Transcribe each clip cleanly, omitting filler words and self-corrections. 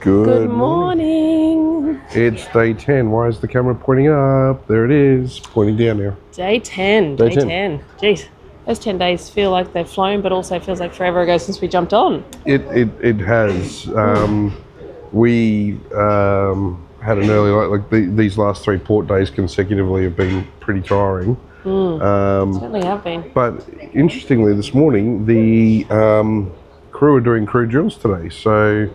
Good morning. It's day 10. Why is the camera pointing up? There it is, pointing down now. Day 10. Day 10. Jeez, those 10 days feel like they've flown, but also feels like forever ago since we jumped on. It has. We had an early, these last 3 port days consecutively have been pretty tiring. Certainly have been. But interestingly, this morning, the crew are doing crew drills today. So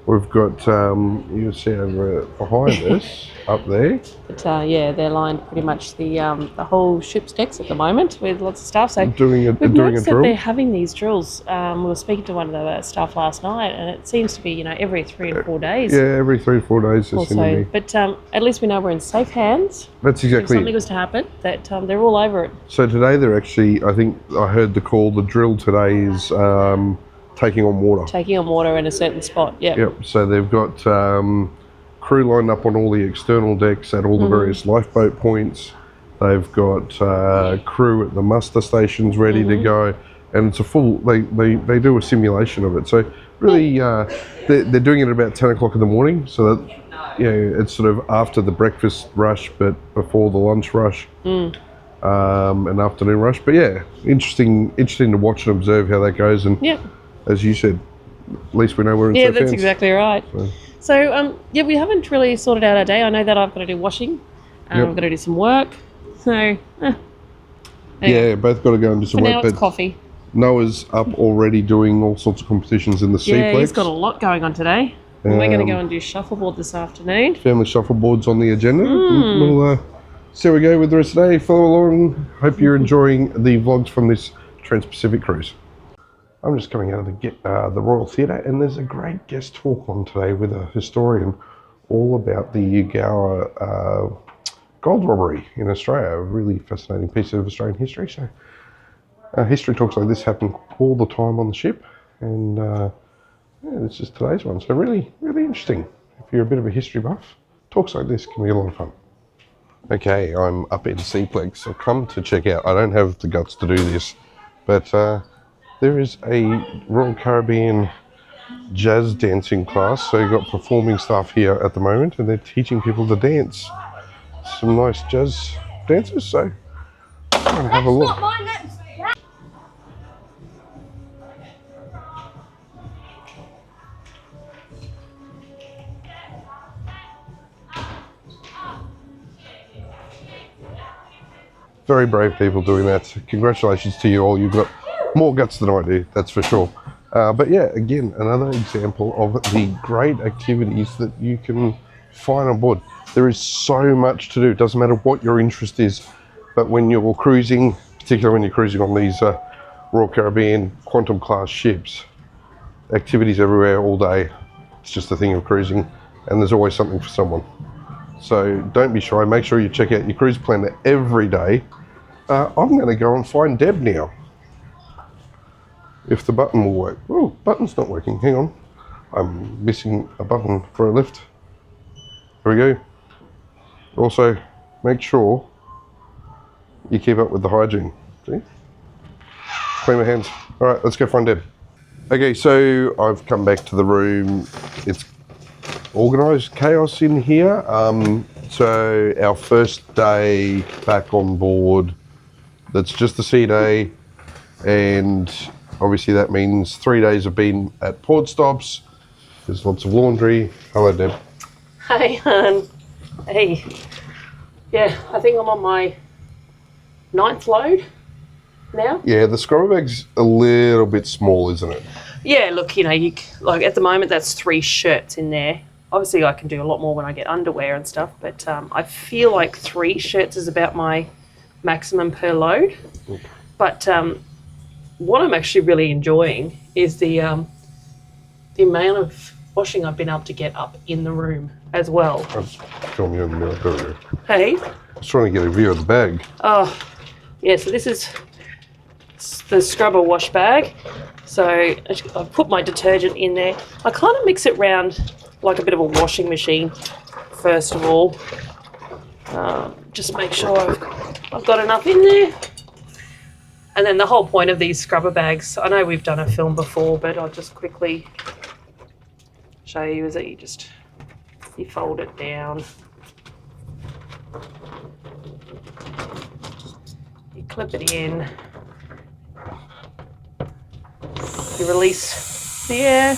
we've got, you can see over behind us, up there. But yeah, they're lined pretty much the whole ship's decks at the moment with lots of stuff. So doing a drill. That they're having these drills. We were speaking to one of the staff last night, and it seems to be, every 3 and 4 days. Yeah, every 3 to 4 days. Also, but at least we know we're in safe hands. That's exactly. If something was to happen, that they're all over it. So today they're actually, I think I heard the call. The drill today is taking on water. Taking on water in a certain spot. Yeah. Yep. So they've got crew lined up on all the external decks at all the various lifeboat points. They've got crew at the muster stations ready to go, and it's a full. They do a simulation of it. So really, they're doing it at about 10 o'clock in the morning. So that it's sort of after the breakfast rush, but before the lunch rush, and afternoon rush. But yeah, interesting to watch and observe how that goes. And as you said, at least we know we're in safe hands. Yeah, that's exactly right. So we haven't really sorted out our day. I know that I've got to do washing. I've got to do some work. So, anyway. Yeah, both got to go and do some For work. now, it's coffee. Noah's up already doing all sorts of competitions in the Seaplex. Yeah, he's got a lot going on today. We're going to go and do shuffleboard this afternoon. Family shuffleboard's on the agenda. We'll see how we go with the rest of the day. Follow along. Hope you're enjoying the vlogs from this Transpacific Cruise. I'm just coming out of the Royal Theatre, and there's a great guest talk on today with a historian all about the Ugower gold robbery in Australia. A really fascinating piece of Australian history. So history talks like this happen all the time on the ship, and it's just today's one. So really, really interesting. If you're a bit of a history buff, talks like this can be a lot of fun. Okay, I'm up in Seaplex. I've come to check out. I don't have the guts to do this, but there is a Royal Caribbean jazz dancing class. So you've got performing staff here at the moment, and they're teaching people to dance. Some nice jazz dancers, so I'm going to have a look. Very brave people doing that. Congratulations to you all. You've got more guts than I do, that's for sure. But yeah, again, another example of the great activities that you can find on board. There is so much to do. It doesn't matter what your interest is, but when you're cruising, particularly when you're cruising on these Royal Caribbean Quantum class ships, activities everywhere all day. It's just a thing of cruising, and there's always something for someone. So don't be shy. Make sure you check out your cruise planner every day. I'm going to go and find Deb now. If the button will work. Oh, button's not working. Hang on. I'm missing a button for a lift. There we go. Also, make sure you keep up with the hygiene. See? Clean my hands. All right, let's go find Deb. Okay, so I've come back to the room. It's organised chaos in here. So our first day back on board, that's just the sea day, and obviously that means 3 days have been at port stops. There's lots of laundry. Hello, Deb. Hey, hon. Hey. Yeah, I think I'm on my 9th load now. Yeah, the scrubber bag's a little bit small, isn't it? Yeah, look, you like at the moment that's 3 shirts in there. Obviously I can do a lot more when I get underwear and stuff, but I feel like 3 shirts is about my maximum per load. Okay. But what I'm actually really enjoying is the amount of washing I've been able to get up in the room as well. I'm filming you in the mirror. Hey? I was trying to get a view of the bag. Oh, yeah, so this is the scrubber wash bag. So I've put my detergent in there. I kind of mix it round like a bit of a washing machine, first of all. Just make sure I've got enough in there. And then the whole point of these scrubber bags, I know we've done a film before, but I'll just quickly show you is that you fold it down. You clip it in. You release the air.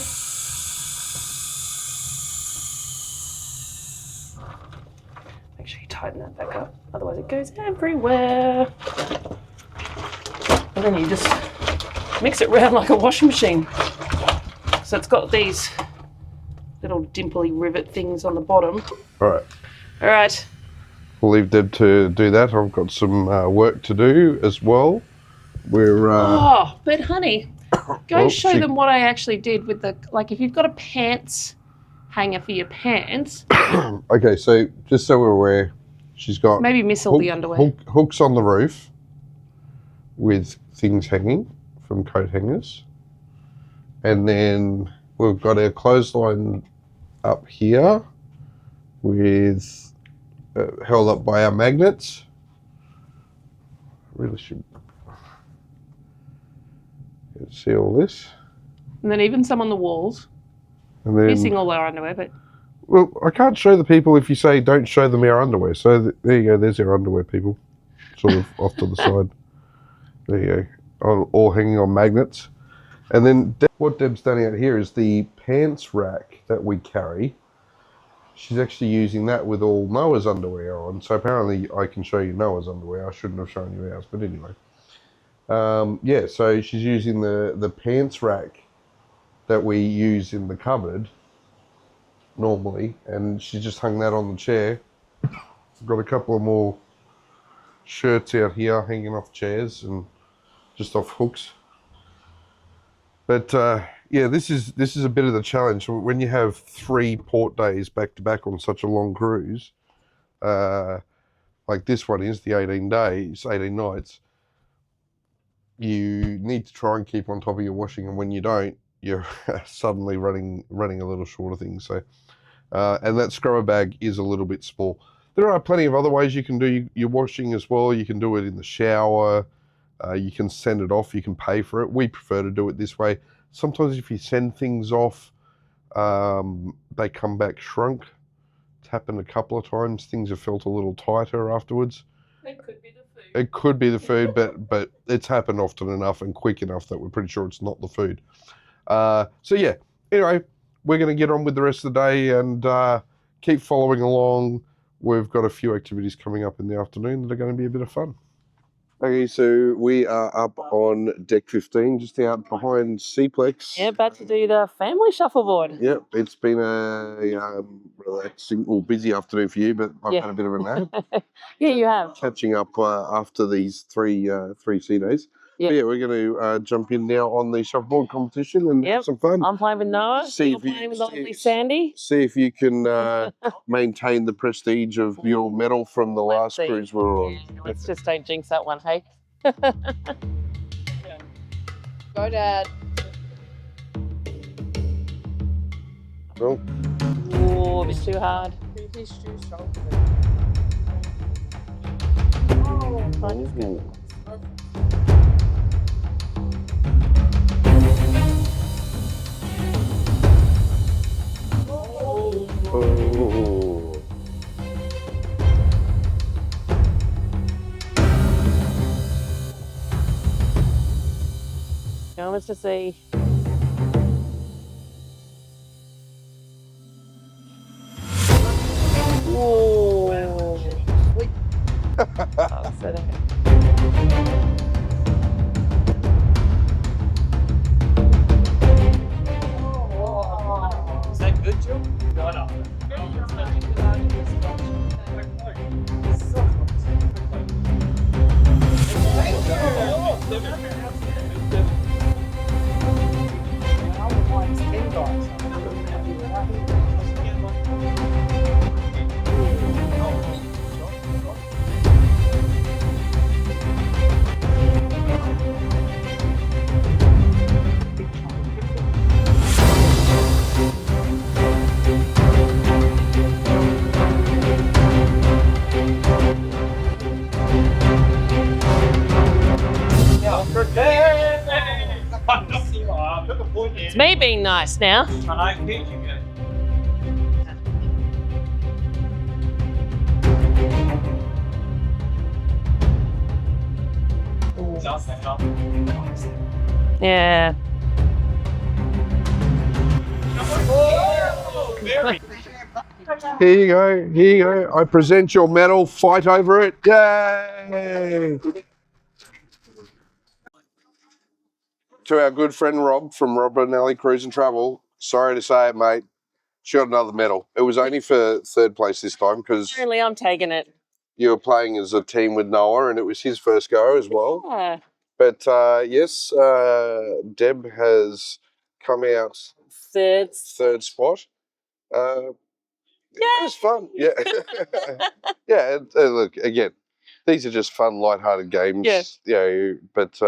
Make sure you tighten that back up, otherwise it goes everywhere. And then you just mix it around like a washing machine. So it's got these little dimply rivet things on the bottom. All right. All right. We'll leave Deb to do that. I've got some work to do as well. We're. Oh, but honey, go well, show them what I actually did with the, like, if you've got a pants hanger for your pants. Okay, so just so we're aware, she's got Maybe miss all the underwear. Hooks on the roof with things hanging from coat hangers. And then we've got our clothesline up here with held up by our magnets. Really should see all this. And then even some on the walls. And then, Missing all our underwear, but... well, I can't show the people if you say don't show them our underwear. So there you go, there's our underwear, people. Sort of off to the side. There you go, all hanging on magnets. And then what Deb's done out here is the pants rack that we carry. She's actually using that with all Noah's underwear on. So apparently I can show you Noah's underwear. I shouldn't have shown you ours, but anyway. Yeah, so she's using the pants rack that we use in the cupboard normally, and she just hung that on the chair. I've got a couple of more shirts out here hanging off chairs and just off hooks. But yeah, this is a bit of the challenge when you have 3 port days back to back on such a long cruise, like this one is, the 18 days, 18 nights. You need to try and keep on top of your washing, and when you don't, you're suddenly running a little short of things. So, and that scrubber bag is a little bit small. There are plenty of other ways you can do your washing as well. You can do it in the shower. You can send it off. You can pay for it. We prefer to do it this way. Sometimes if you send things off, they come back shrunk. It's happened a couple of times. Things have felt a little tighter afterwards. It could be the food. It could be the food, but it's happened often enough and quick enough that we're pretty sure it's not the food. So yeah, anyway, we're going to get on with the rest of the day and keep following along. We've got a few activities coming up in the afternoon that are going to be a bit of fun. Okay, so we are up on deck 15, just out behind Seaplex. Yeah, about to do the family shuffleboard. Yep, it's been a relaxing, well, busy afternoon for you, but I've had a bit of a nap. Yeah, you have. Catching up after these three sea days. Yep. But yeah, we're going to jump in now on the shuffleboard competition and have some fun. I'm playing with Noah. You're playing with lovely Sandy. See if you can maintain the prestige of your medal from the last cruise we were on. Yeah, let's just don't jinx that one, hey? Go, Dad. Well, Oh, a bit too hard. He's too strong. Fine, is good. oh. Show us to see. Whoa. I'll set it. Is that good, Jill? No, no. It's me being nice now. I know, keep you good. Yeah. Here you go. Here you go. I present your medal. Fight over it. Yay! To our good friend Rob from Rob and Ellie Cruise and Travel. Sorry to say it, mate. She got another medal. It was only for third place this time because Apparently I'm taking it. you were playing as a team with Noah and it was his first go as well. Yeah. But yes, Deb has come out Third. spot. It was fun. Yeah. Yeah. And, look, again, these are just fun, lighthearted games. Yeah. You know, but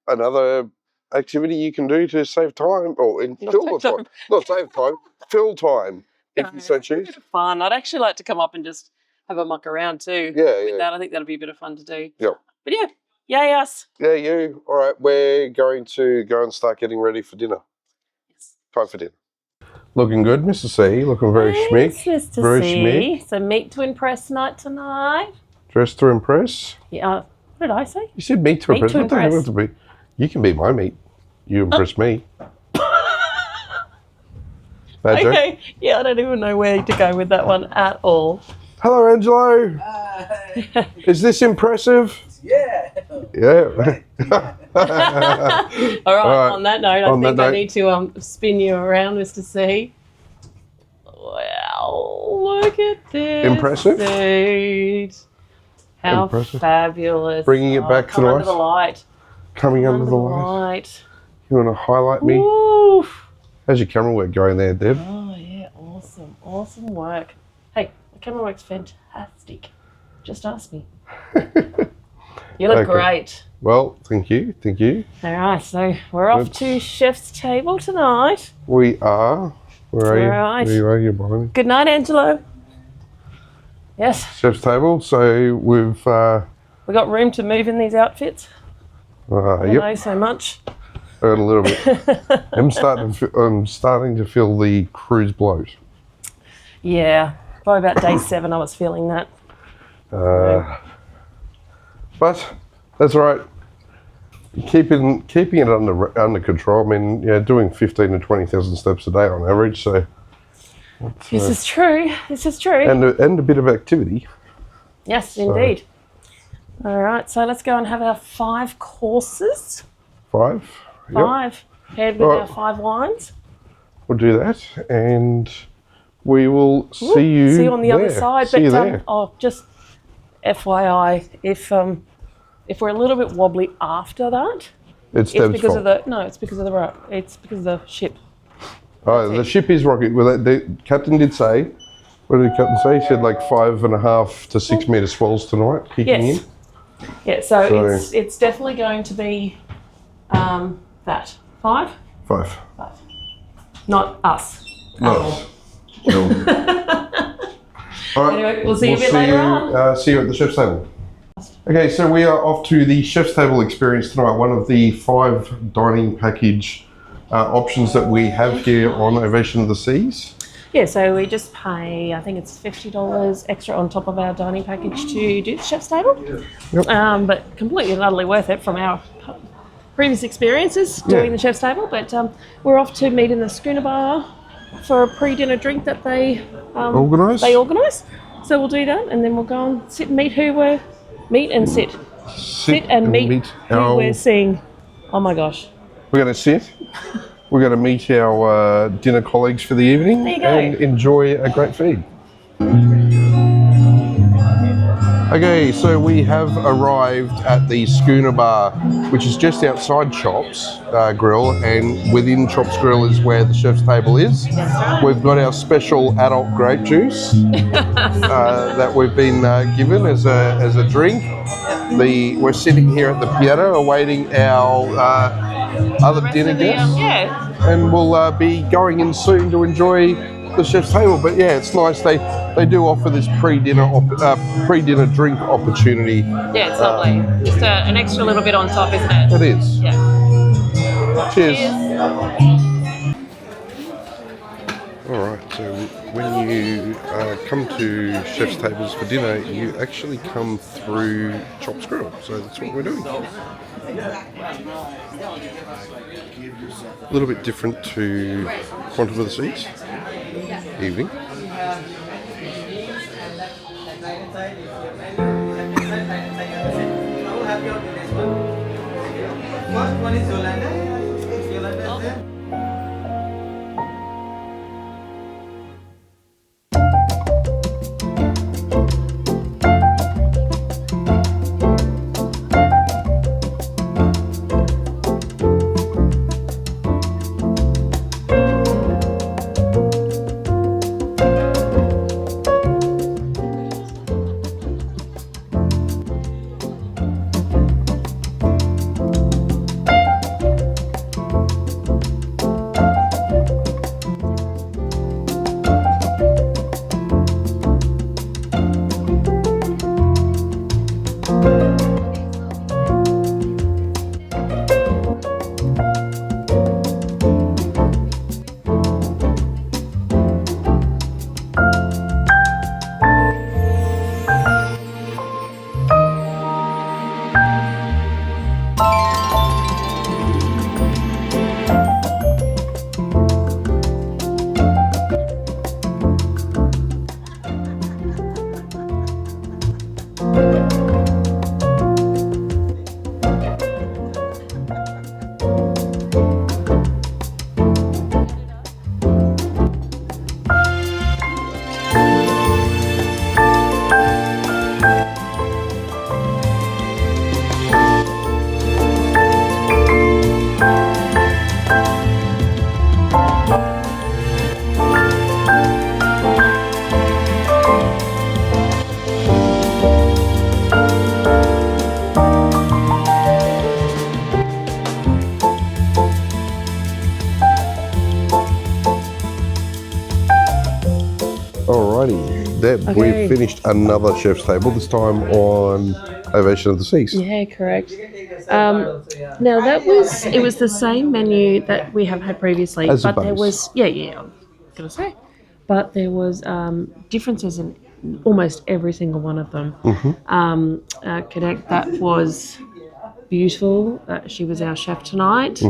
another activity you can do to save time or fill the time. Not save time, fill time if you so choose. Fun. I'd actually like to come up and just have a muck around too. Yeah, with that. I think that'd be a bit of fun to do. Yep. But yeah, yay us. Yeah, you. All right, we're going to go and start getting ready for dinner. Yes. Time for dinner. Looking good, Mr. C. Looking very schmick. Mr. Very C. schmick. So meet to impress night tonight. Dressed to impress. Yeah. What did I say? You said meat to Meat impress. to What the hell impress. to be? You can be my meat. You impress me. Bad joke? Okay. Yeah, I don't even know where to go with that one at all. Hello, Angelo. Is this impressive? Yeah. Yeah. All right. On that note, I think I need to spin you around, Mr. C. Wow, look at this. Impressive? Dude. How Impressive. fabulous. Bringing it back to come life. under the light. Coming under the light. You want to highlight me? Oof. How's your camera work going there, Deb? Oh, yeah, awesome. Awesome work. Hey, the camera work's fantastic. Just ask me. You look Okay. great. Well, thank you. Thank you. All right, so we're off to chef's table tonight. We are. Where are you? Right. Where you are? You're behind me. Good night, Angelo. Yes, Chef's table. So we've. we got room to move in these outfits. I Yep. know so much. A little bit. I'm starting to feel the cruise bloat. Yeah, probably about day 7 I was feeling that. But that's all right. Keeping it under control. I mean, yeah, doing 15 to 20,000 steps a day on average. So. This is true. This is true. And a bit of activity. Yes, indeed. All right, so let's go and have our 5 courses. 5. Yep. 5, paired with Right. our 5 wines. We'll do that, and we will see you. See you on the other there. side. See you there. Just FYI, if we're a little bit wobbly after that, It's it's Deb's because fault. of the it's because of the rock. It's because of the ship. Oh, the ship is rocky. Well, the captain did say. What did the captain say? He said like 5.5 to 6 metre swells tonight, kicking Yes. in. Yeah, so So- it's definitely going to be that 5, 5. not us. No. All right. Anyway, we'll see you a bit later on. See you at the chef's table. Okay, so we are off to the chef's table experience tonight. One of the 5 dining package options that we have here on Ovation of the Seas. Yeah, so we just pay, I think it's $50 extra on top of our dining package to do the chef's table. Yep. But completely and utterly worth it from our previous experiences doing the chef's table. But we're off to meet in the Schooner Bar for a pre-dinner drink that they organise. So we'll do that, and then we'll go and sit and meet sit and meet who we're seeing. Oh my gosh. We're going to sit. We're going to meet our dinner colleagues for the evening There you go. and enjoy a great feed. Okay, so we have arrived at the Schooner Bar, which is just outside Chops Grill, and within Chops Grill is where the chef's table is. We've got our special adult grape juice that we've been given as a drink. We're sitting here at the piano awaiting our other dinner guests, and we'll be going in soon to enjoy the chef's table. But yeah, it's nice. They do offer this pre-dinner drink opportunity. Yeah, it's lovely. Just an extra little bit on top, isn't it? It is. Yeah. Cheers. All right, so when you come to chef's tables for dinner, you actually come through Chops Grill. So that's what we're doing. A little bit different to Quantum of the Seas. Evening. Alrighty, Deb, Okay. we've finished another chef's table, this time on Ovation of the Seas. Yeah, correct. Now it was the same menu that we have had previously, As a but there base. was I'm gonna say, but there was differences in almost every single one of them. Connect, that was beautiful. She was our chef tonight.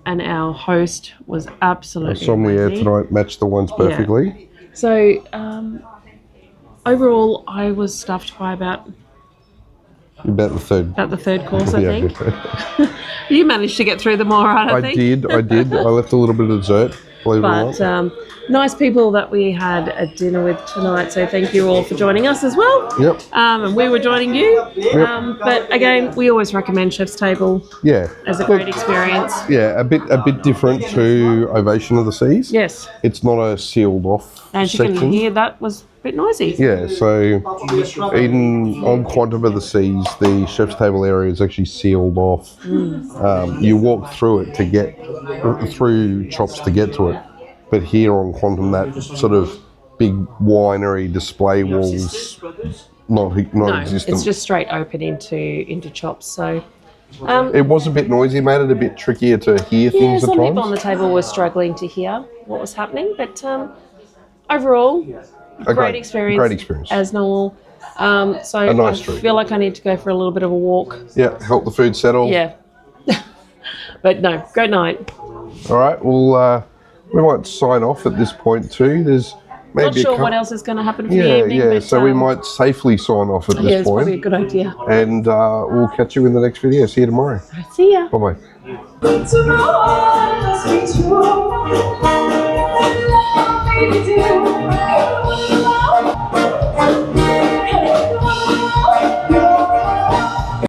And our host was absolutely Sommelier amazing. tonight matched the ones perfectly. So overall, I was stuffed by about About the third. the third course, I Yeah. think. You managed to get through them all right, I think. I did. I left a little bit of dessert, believe it or But not. nice people that we had a dinner with tonight. So thank you all for joining us as well. Yep. And we were joining you. Yep. But again, we always recommend Chef's Table Yeah. as a great experience. Yeah, a bit different to Ovation of the Seas. Yes. It's not a sealed off And you section. can hear that was a bit noisy. Yeah, so on Quantum of the Seas, the chef's table area is actually sealed off. You walk through it to get through Chops to get to it, but here on Quantum, that sort of big winery display walls not No, existent. it's just straight open into Chops. So It was a bit noisy, made it a bit trickier to hear yeah, things at some people on times. the table were struggling to hear what was happening, but overall, great experience. Great experience. As normal. So A nice I treat. feel like I need to go for a little bit of a walk. Yeah, help the food settle. Yeah. But no, great night. All right, well, we might sign off at this point too. There's maybe Not sure what else is going to happen for the Yeah, evening. yeah. But, So we might safely sign off at Yeah, this it's probably a point, good idea. and we'll catch you in the next video. See you tomorrow. See ya. Bye bye. Tomorrow, let's be true.